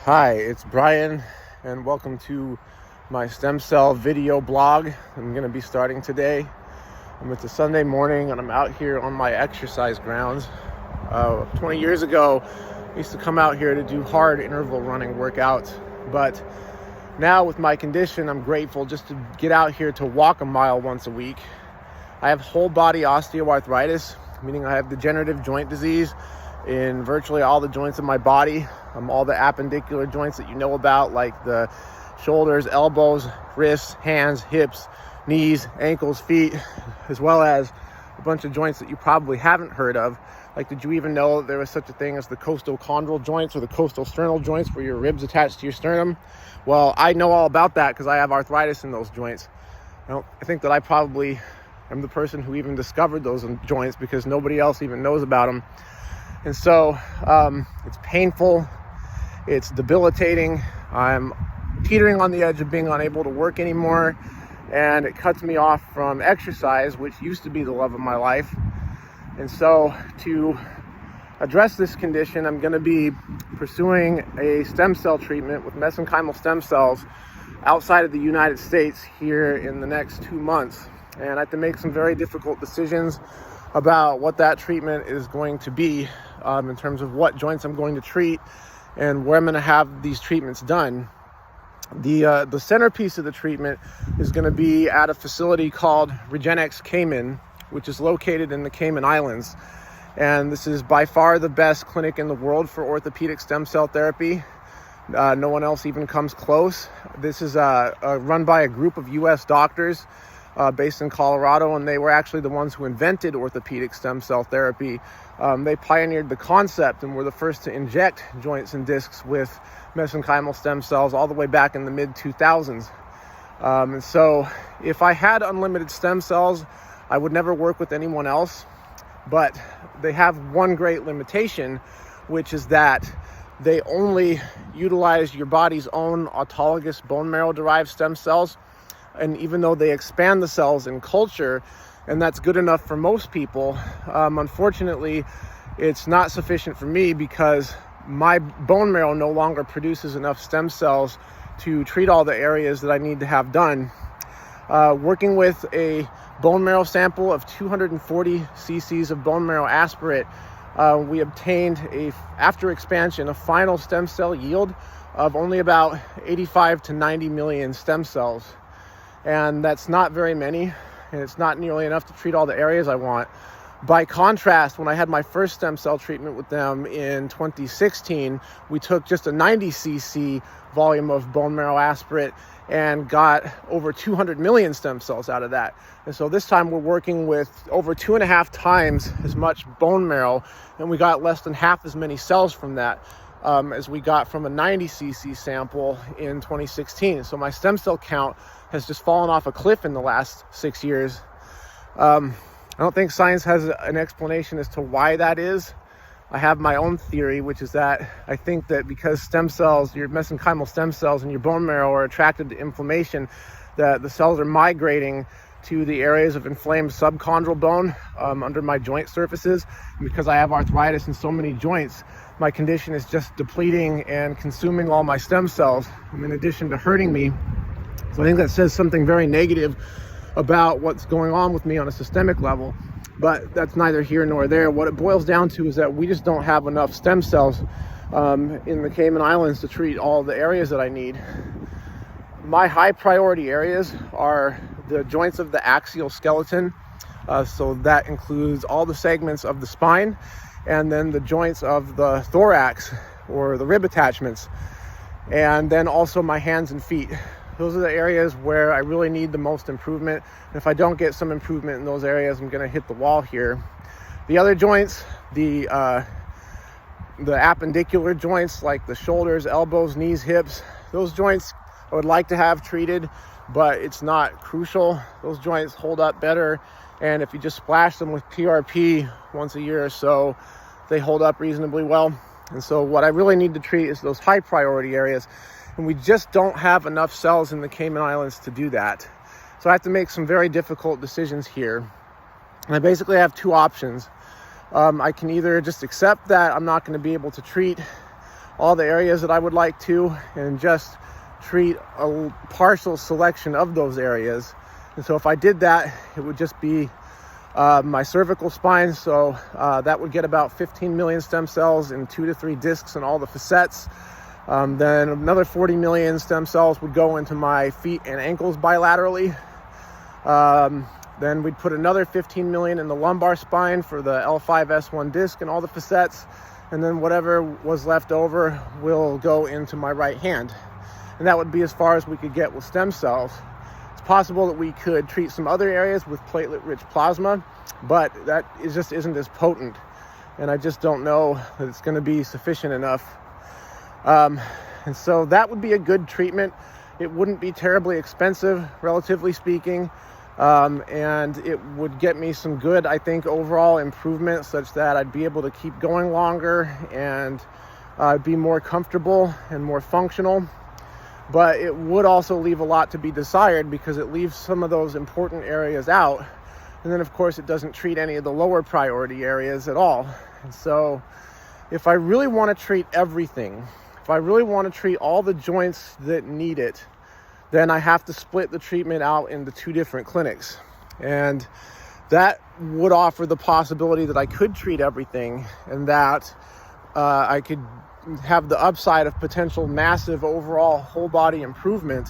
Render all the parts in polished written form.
Hi, it's Brian, and welcome to my stem cell video blog. I'm going to be starting today. It's a Sunday morning, and I'm out here on my exercise grounds. 20 years ago, I used to come out here to do hard interval running workouts, but now with my condition, I'm grateful just to get out here to walk a mile once a week. I have whole body osteoarthritis, meaning I have degenerative joint disease in virtually all the joints of my body. All the appendicular joints that you know about, like the shoulders, elbows, wrists, hands, hips, knees, ankles, feet, as well as a bunch of joints that you probably haven't heard of. Like, did you even know there was such a thing as the costochondral joints or the costosternal joints, where your ribs attach to your sternum? Well, I know all about that because I have arthritis in those joints. I think that I probably am the person who even discovered those joints, because nobody else even knows about them. And so it's painful. It's debilitating. I'm teetering on the edge of being unable to work anymore, and it cuts me off from exercise, which used to be the love of my life. And so to address this condition, I'm going to be pursuing a stem cell treatment with mesenchymal stem cells outside of the United States here in the next 2 months. And I have to make some very difficult decisions about what that treatment is going to be, in terms of what joints I'm going to treat and where I'm going to have these treatments done. The centerpiece of the treatment is going to be at a facility called Regenexx Cayman, which is located in the Cayman Islands. And this is by far the best clinic in the world for orthopedic stem cell therapy. No one else even comes close. This is run by a group of U.S. doctors based in Colorado, and they were actually the ones who invented orthopedic stem cell therapy. They pioneered the concept and were the first to inject joints and discs with mesenchymal stem cells all the way back in the mid-2000s. And so if I had unlimited stem cells, I would never work with anyone else. But they have one great limitation, which is that they only utilize your body's own autologous bone marrow-derived stem cells. And even though they expand the cells in culture, and that's good enough for most people, unfortunately, it's not sufficient for me, because my bone marrow no longer produces enough stem cells to treat all the areas that I need to have done. Working with a bone marrow sample of 240 cc's of bone marrow aspirate, we obtained, after expansion, a final stem cell yield of only about 85 to 90 million stem cells. And that's not very many, and it's not nearly enough to treat all the areas I want. By contrast, when I had my first stem cell treatment with them in 2016, we took just a 90 cc volume of bone marrow aspirate and got over 200 million stem cells out of that. And so this time we're working with over 2.5 times as much bone marrow, and we got less than half as many cells from that as we got from a 90 cc sample in 2016. So my stem cell count has just fallen off a cliff in the last 6 years. I don't think science has an explanation as to why that is. I have my own theory, which is that I think that because stem cells, your mesenchymal stem cells in your bone marrow, are attracted to inflammation, that the cells are migrating to the areas of inflamed subchondral bone under my joint surfaces. And because I have arthritis in so many joints, my condition is just depleting and consuming all my stem cells, in addition to hurting me. So I think that says something very negative about what's going on with me on a systemic level, but that's neither here nor there. What it boils down to is that we just don't have enough stem cells in the Cayman Islands to treat all the areas that I need. My high priority areas are the joints of the axial skeleton, so that includes all the segments of the spine, and then the joints of the thorax, or the rib attachments, and then also my hands and feet. Those are the areas where I really need the most improvement. And if I don't get some improvement in those areas, I'm going to hit the wall here. The other joints, the appendicular joints, like the shoulders, elbows, knees, hips, those joints I would like to have treated, but it's not crucial. Those joints hold up better, and if you just splash them with PRP once a year or so, they hold up reasonably well. And so what I really need to treat is those high priority areas. And we just don't have enough cells in the Cayman Islands to do that. So I have to make some very difficult decisions here. And I basically have two options. I can either just accept that I'm not going to be able to treat all the areas that I would like to and just treat a partial selection of those areas. And so if I did that, it would just be my cervical spine. So that would get about 15 million stem cells in 2 to 3 discs and all the facets. Then another 40 million stem cells would go into my feet and ankles bilaterally. Then we'd put another 15 million in the lumbar spine for the L5-S1 disc and all the facets. And then whatever was left over will go into my right hand. And that would be as far as we could get with stem cells. It's possible that we could treat some other areas with platelet-rich plasma, but that just isn't as potent. And I just don't know that it's going to be sufficient enough. And so that would be a good treatment. It wouldn't be terribly expensive, relatively speaking. And it would get me some good, I think, overall improvement such that I'd be able to keep going longer and be more comfortable and more functional. But it would also leave a lot to be desired because it leaves some of those important areas out. And then, of course, it doesn't treat any of the lower priority areas at all. And so if I really want to treat everything, if I really want to treat all the joints that need it, then I have to split the treatment out into 2 different clinics. And that would offer the possibility that I could treat everything and that I could have the upside of potential massive overall whole body improvement.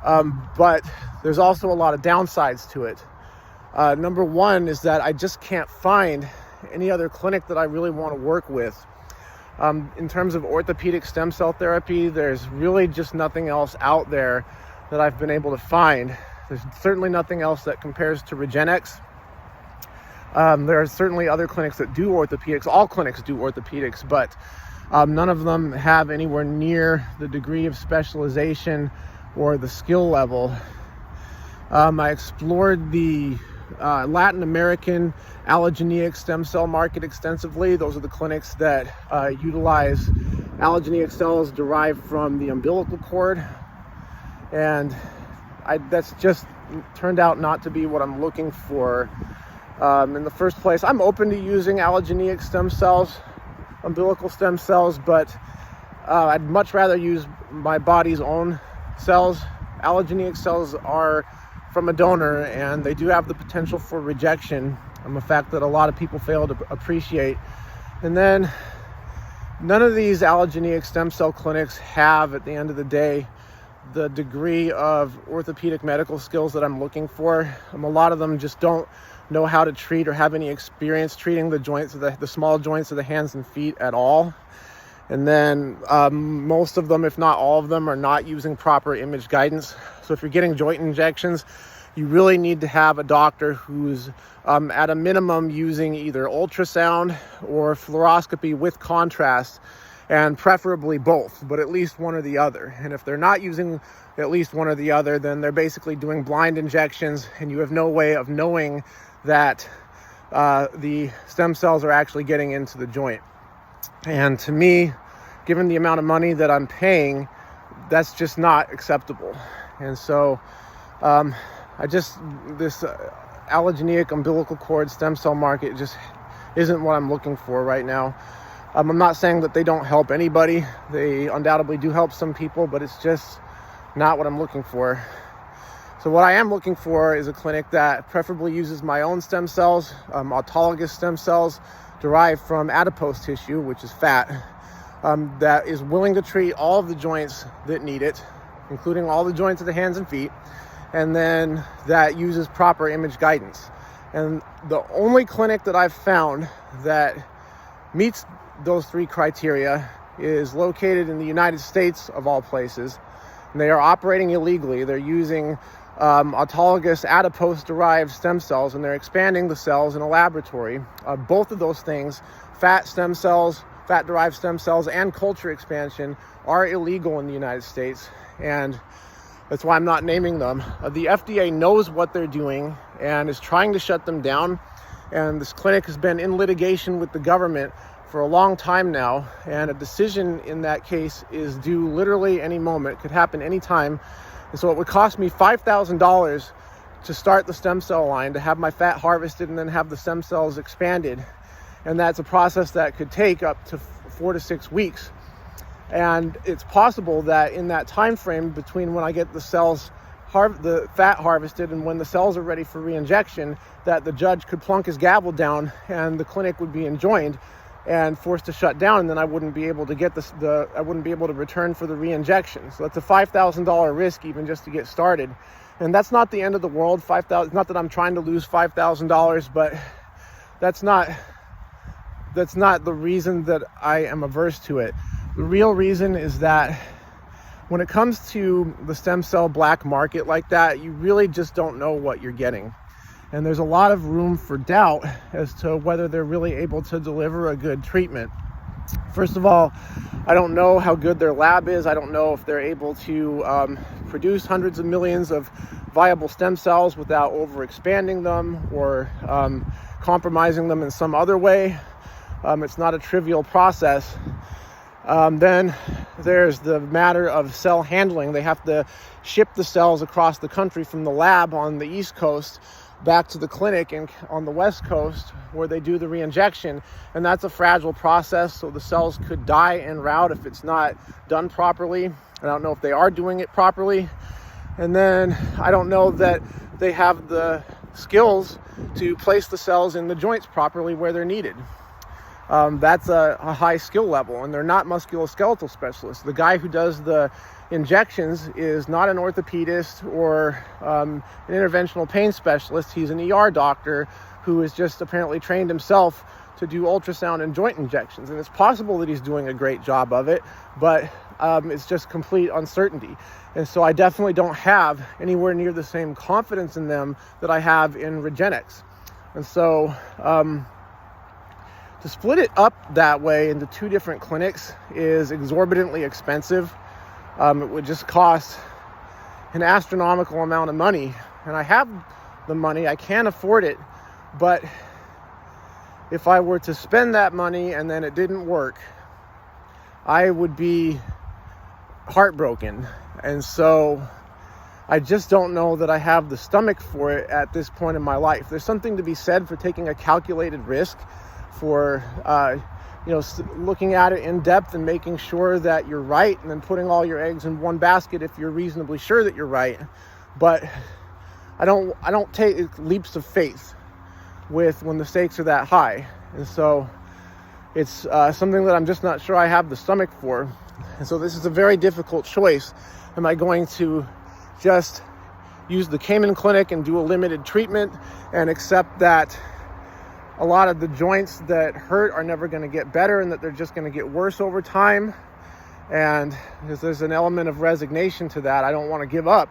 But there's also a lot of downsides to it. Number one is that I just can't find any other clinic that I really want to work with. In terms of orthopedic stem cell therapy, there's really just nothing else out there that I've been able to find. There's certainly nothing else that compares to Regenexx. There are certainly other clinics that do orthopedics. All clinics do orthopedics, but none of them have anywhere near the degree of specialization or the skill level. I explored the Latin American allogeneic stem cell market extensively. Those are the clinics that utilize allogeneic cells derived from the umbilical cord. And that's just turned out not to be what I'm looking for. In the first place, I'm open to using allogeneic stem cells, umbilical stem cells, but I'd much rather use my body's own cells. Allogeneic cells are from a donor, and they do have the potential for rejection, a fact that a lot of people fail to appreciate. And then none of these allogeneic stem cell clinics have, at the end of the day, the degree of orthopedic medical skills that I'm looking for. A lot of them just don't know how to treat or have any experience treating the joints of the small joints of the hands and feet at all. And then most of them, if not all of them, are not using proper image guidance. So if you're getting joint injections, you really need to have a doctor who's at a minimum using either ultrasound or fluoroscopy with contrast, and preferably both, but at least one or the other. And if they're not using at least one or the other, then they're basically doing blind injections, and you have no way of knowing that the stem cells are actually getting into the joint. And to me, given the amount of money that I'm paying, that's just not acceptable. And so this allogeneic umbilical cord stem cell market just isn't what I'm looking for right now. I'm not saying that they don't help anybody. They undoubtedly do help some people, but it's just not what I'm looking for. So what I am looking for is a clinic that preferably uses my own stem cells, autologous stem cells derived from adipose tissue, which is fat, that is willing to treat all of the joints that need it, including all the joints of the hands and feet, and then that uses proper image guidance. And the only clinic that I've found that meets those 3 criteria is located in the United States, of all places. And they are operating illegally. They're using autologous adipose-derived stem cells, and they're expanding the cells in a laboratory. Both of those things, fat stem cells, fat-derived stem cells, and culture expansion, are illegal in the United States, and that's why I'm not naming them. The FDA knows what they're doing and is trying to shut them down, and this clinic has been in litigation with the government for a long time now, and a decision in that case is due literally any moment. It could happen anytime. And so it would cost me $5,000 to start the stem cell line, to have my fat harvested and then have the stem cells expanded. And that's a process that could take up to 4 to 6 weeks. And it's possible that in that time frame between when I get the cells, the fat harvested, and when the cells are ready for re-injection, that the judge could plunk his gavel down and the clinic would be enjoined and forced to shut down, and then I wouldn't be able to get I wouldn't be able to return for the re-injection. So that's a $5,000 risk even just to get started. And that's not the end of the world. $5,000, not that I'm trying to lose $5,000, but that's not the reason that I am averse to it. The real reason is that when it comes to the stem cell black market like that, you really just don't know what you're getting. And there's a lot of room for doubt as to whether they're really able to deliver a good treatment. First of all, I don't know how good their lab is. I don't know if they're able to produce hundreds of millions of viable stem cells without overexpanding them or compromising them in some other way. It's not a trivial process. Then there's the matter of cell handling. They have to ship the cells across the country from the lab on the East Coast back to the clinic and on the West Coast where they do the re-injection, and that's a fragile process, so the cells could die en route if it's not done properly. I don't know if they are doing it properly, and then I don't know that they have the skills to place the cells in the joints properly where they're needed. That's a high skill level, and they're not musculoskeletal specialists. The guy who does the injections is not an orthopedist or an interventional pain specialist. He's an ER doctor who is just apparently trained himself to do ultrasound and joint injections. And it's possible that he's doing a great job of it, but it's just complete uncertainty. And so I definitely don't have anywhere near the same confidence in them that I have in Regenexx. And so to split it up that way into two different clinics is exorbitantly expensive. It would just cost an astronomical amount of money. And I have the money, I can afford it. But if I were to spend that money and then it didn't work, I would be heartbroken. And so I just don't know that I have the stomach for it at this point in my life. There's something to be said for taking a calculated risk, for looking at it in depth and making sure that you're right, and then putting all your eggs in one basket if you're reasonably sure that you're right. But I don't take leaps of faith when the stakes are that high. And so it's something that I'm just not sure I have the stomach for. And so this is a very difficult choice. Am I going to just use the Cayman clinic and do a limited treatment and accept that a lot of the joints that hurt are never going to get better and that they're just going to get worse over time? And there's an element of resignation to that. I don't want to give up.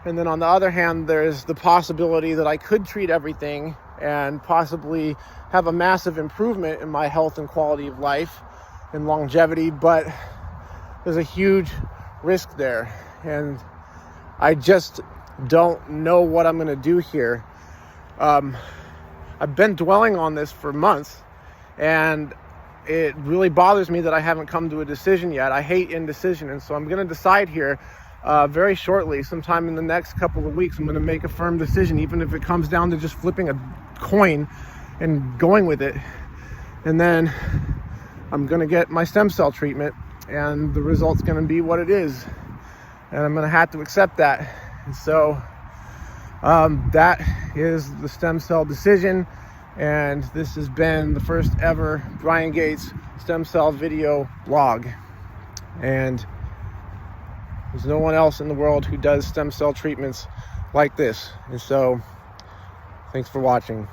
And then on the other hand, there's the possibility that I could treat everything and possibly have a massive improvement in my health and quality of life and longevity, but there's a huge risk there. And I just don't know what I'm going to do here. I've been dwelling on this for months, and it really bothers me that I haven't come to a decision yet. I hate indecision, and so I'm going to decide here very shortly, sometime in the next couple of weeks. I'm going to make a firm decision, even if it comes down to just flipping a coin and going with it. And then I'm going to get my stem cell treatment, and the result's going to be what it is, and I'm going to have to accept that. And so that is the stem cell decision, and this has been the first ever Brian Gates stem cell video blog. And there's no one else in the world who does stem cell treatments like this. And so thanks for watching.